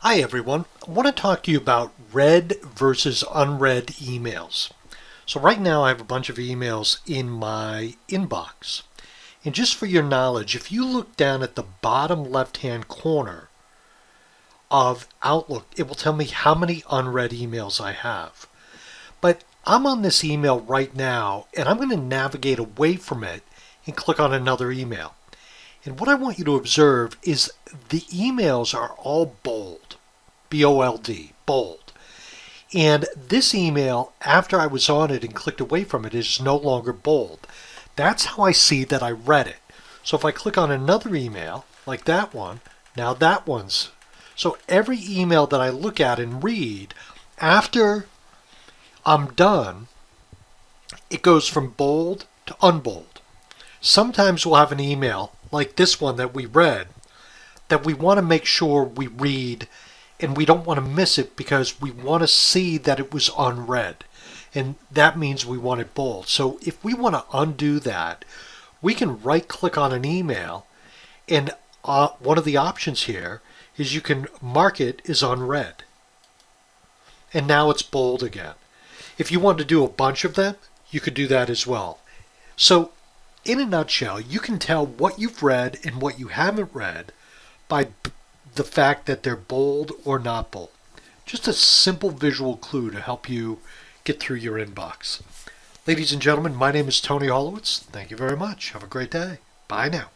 Hi everyone. I want to talk to you about read versus unread emails. So right now I have a bunch of emails in my inbox. And just for your knowledge, if you look down at the bottom left-hand corner of Outlook, it will tell me how many unread emails I have. But I'm on this email right now and I'm going to navigate away from it and click on another email. And what I want you to observe is the emails are all bold. B-O-L-D, bold. And this email, after I was on it and clicked away from it, is no longer bold. That's how I see that I read it. So if I click on another email, like that one, now that one's. So every email that I look at and read, after I'm done, it goes from bold to unbold. Sometimes we'll have an email, like this one that we read, that we want to make sure we read and we don't want to miss it because we want to see that it was unread. And that means we want it bold. So if we want to undo that, we can right click on an email and one of the options here is you can mark it as unread. And now it's bold again. If you want to do a bunch of them, you could do that as well. So in a nutshell, you can tell what you've read and what you haven't read by the fact that they're bold or not bold. Just a simple visual clue to help you get through your inbox. Ladies and gentlemen, my name is Tony Holowitz. Thank you very much. Have a great day. Bye now.